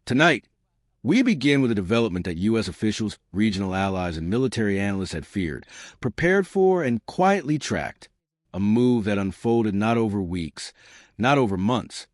Tonight, we begin with a development that U.S. officials, regional allies, and military analysts had feared, prepared for, and quietly tracked. A move that unfolded not over weeks, not over months,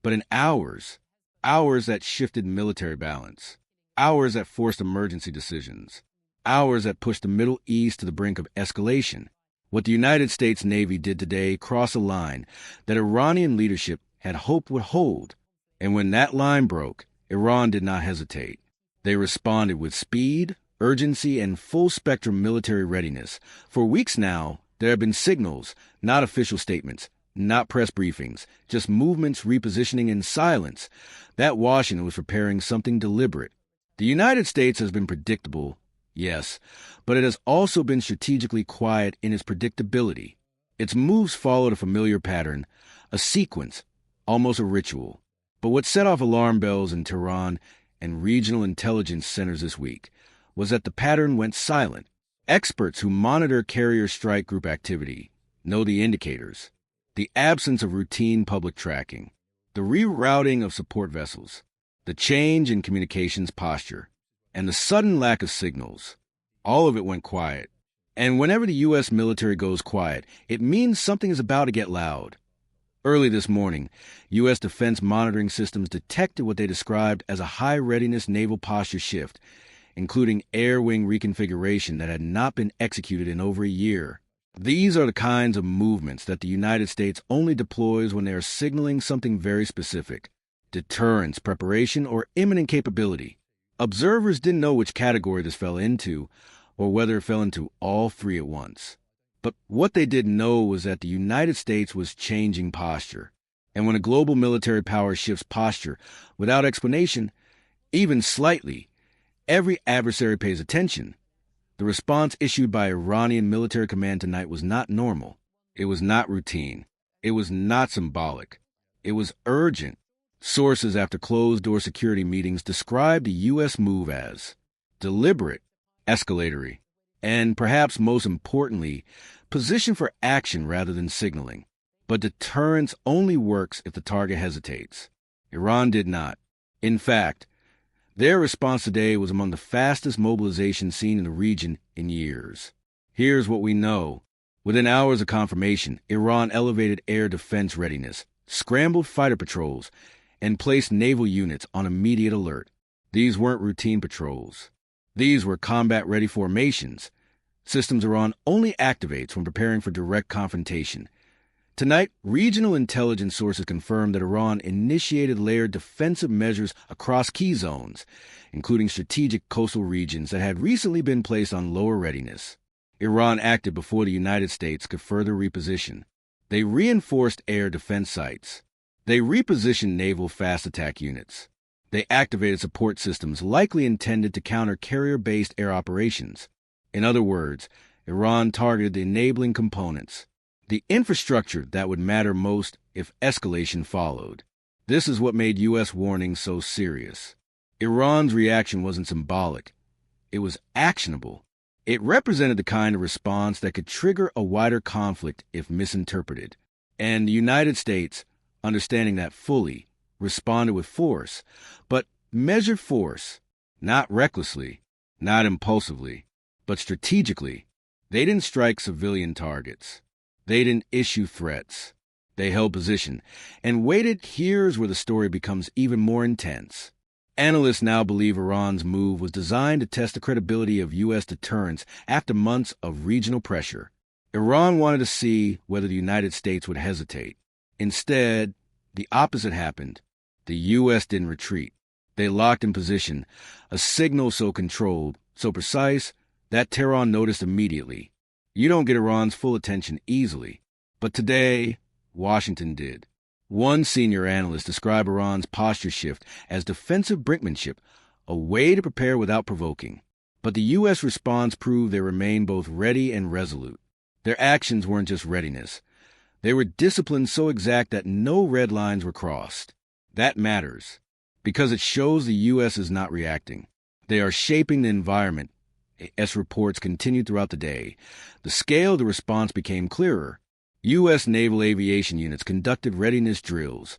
but in hours. Hours that shifted military balance. Hours that forced emergency decisions. Hours that pushed the Middle East to the brink of escalation. What the United States Navy did today crossed a line that Iranian leadership had hoped would hold. And when that line broke, Iran did not hesitate. They responded with speed, urgency, and full-spectrum military readiness. For weeks now, there have been signals, not official statements, not press briefings, just movements repositioning in silence, that Washington was preparing something deliberate. The United States has been predictable, yes, but it has also been strategically quiet in its predictability. Its moves followed a familiar pattern, a sequence, almost a ritual. But what set off alarm bells in Tehran and regional intelligence centers this week was that the pattern went silent. Experts who monitor carrier strike group activity know the indicators: the absence of routine public tracking, the rerouting of support vessels, the change in communications posture, and the sudden lack of signals. All of it went quiet. And whenever the U.S. military goes quiet, it means something is about to get loud. Early this morning, U.S. defense monitoring systems detected what they described as a high-readiness naval posture shift, including air wing reconfiguration that had not been executed in over a year. These are the kinds of movements that the United States only deploys when they are signaling something very specific: deterrence, preparation, or imminent capability. Observers didn't know which category this fell into, or whether it fell into all three at once. But what they did know was that the United States was changing posture. And when a global military power shifts posture without explanation, even slightly, every adversary pays attention. The response issued by Iranian military command tonight was not normal. It was not routine. It was not symbolic. It was urgent. Sources after closed-door security meetings described the U.S. move as deliberate, escalatory, and perhaps most importantly, position for action rather than signaling. But deterrence only works if the target hesitates. Iran did not. In fact, their response today was among the fastest mobilizations seen in the region in years. Here's what we know. Within hours of confirmation, Iran elevated air defense readiness, scrambled fighter patrols, and placed naval units on immediate alert. These weren't routine patrols. These were combat-ready formations, systems Iran only activates when preparing for direct confrontation. Tonight, regional intelligence sources confirmed that Iran initiated layered defensive measures across key zones, including strategic coastal regions that had recently been placed on lower readiness. Iran acted before the United States could further reposition. They reinforced air defense sites. They repositioned naval fast attack units. They activated support systems likely intended to counter carrier-based air operations. In other words, Iran targeted the enabling components, the infrastructure that would matter most if escalation followed. This is what made U.S. warnings so serious. Iran's reaction wasn't symbolic. It was actionable. It represented the kind of response that could trigger a wider conflict if misinterpreted. And the United States, understanding that fully, responded with force, but measured force, not recklessly, not impulsively, but strategically. They didn't strike civilian targets. They didn't issue threats. They held position and waited. Here's where the story becomes even more intense. Analysts now believe Iran's move was designed to test the credibility of U.S. deterrence after months of regional pressure. Iran wanted to see whether the United States would hesitate. Instead, the opposite happened. The U.S. didn't retreat. They locked in position, a signal so controlled, so precise, that Tehran noticed immediately. You don't get Iran's full attention easily. But today, Washington did. One senior analyst described Iran's posture shift as defensive brinkmanship, a way to prepare without provoking. But the U.S. response proved they remained both ready and resolute. Their actions weren't just readiness. They were disciplined so exact that no red lines were crossed. That matters, because it shows the U.S. is not reacting. They are shaping the environment. As reports continued throughout the day, the scale of the response became clearer. U.S. naval aviation units conducted readiness drills,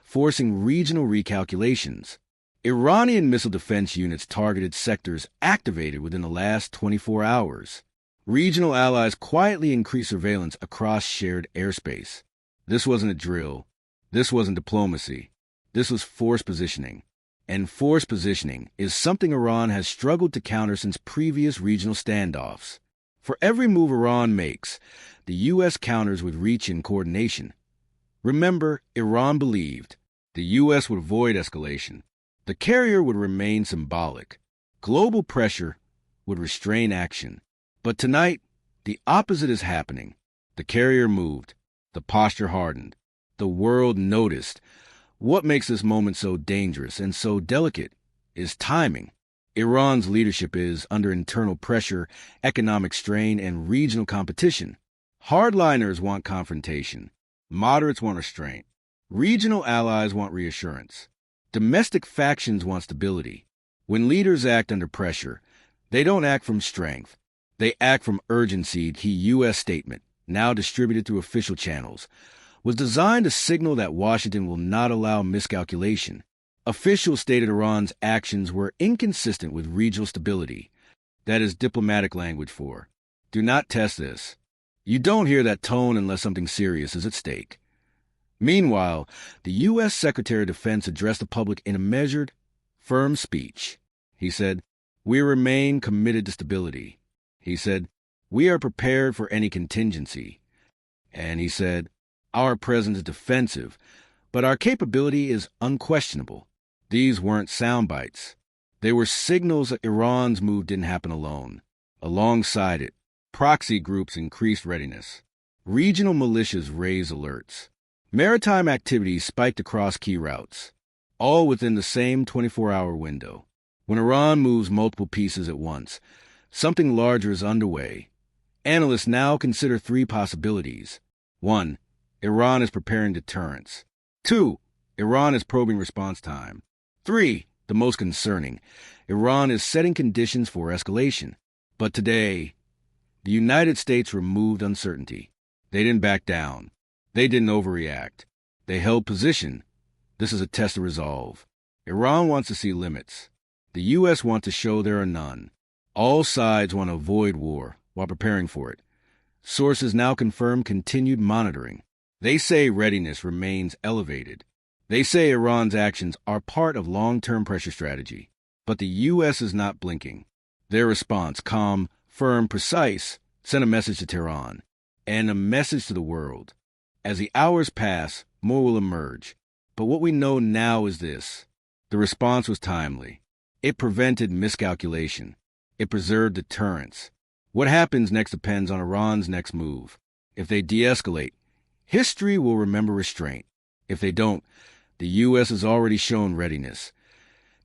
forcing regional recalculations. Iranian missile defense units targeted sectors activated within the last 24 hours. Regional allies quietly increased surveillance across shared airspace. This wasn't a drill. This wasn't diplomacy. This was force positioning. And force positioning is something Iran has struggled to counter since previous regional standoffs. For every move Iran makes, the U.S. counters with reach and coordination. Remember, Iran believed the U.S. would avoid escalation. The carrier would remain symbolic. Global pressure would restrain action. But tonight, the opposite is happening. The carrier moved. The posture hardened. The world noticed. What makes this moment so dangerous and so delicate is timing. Iran's leadership is under internal pressure, economic strain, and regional competition. Hardliners want confrontation. Moderates want restraint. Regional allies want reassurance. Domestic factions want stability. When leaders act under pressure, they don't act from strength. They act from urgency. Key U.S. statement, now distributed through official channels, was designed to signal that Washington will not allow miscalculation. Officials stated Iran's actions were inconsistent with regional stability. That is diplomatic language for, do not test this. You don't hear that tone unless something serious is at stake. Meanwhile, the U.S. Secretary of Defense addressed the public in a measured, firm speech. He said, "We remain committed to stability." He said, "We are prepared for any contingency." And he said, "Our presence is defensive, but our capability is unquestionable." These weren't sound bites. They were signals that Iran's move didn't happen alone. Alongside it, proxy groups increased readiness. Regional militias raised alerts. Maritime activities spiked across key routes, all within the same 24-hour window. When Iran moves multiple pieces at once, something larger is underway. Analysts now consider three possibilities. 1. Iran is preparing deterrence. 2. Iran is probing response time. 3. The most concerning, Iran is setting conditions for escalation. But today, the United States removed uncertainty. They didn't back down. They didn't overreact. They held position. This is a test of resolve. Iran wants to see limits. The U.S. wants to show there are none. All sides want to avoid war while preparing for it. Sources now confirm continued monitoring. They say readiness remains elevated. They say Iran's actions are part of long-term pressure strategy. But the U.S. is not blinking. Their response, calm, firm, precise, sent a message to Tehran and a message to the world. As the hours pass, more will emerge. But what we know now is this. The response was timely. It prevented miscalculation. It preserved deterrence. What happens next depends on Iran's next move. If they de-escalate, history will remember restraint. If they don't, the U.S. has already shown readiness.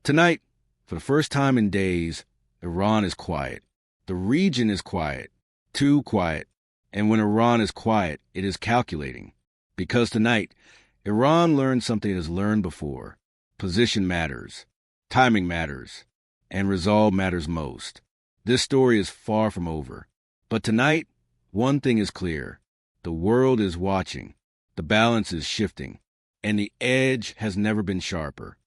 Tonight, for the first time in days, Iran is quiet. The region is quiet. Too quiet. And when Iran is quiet, it is calculating. Because tonight, Iran learned something it has learned before. Position matters. Timing matters. And resolve matters most. This story is far from over. But tonight, one thing is clear. The world is watching. The balance is shifting. And the edge has never been sharper.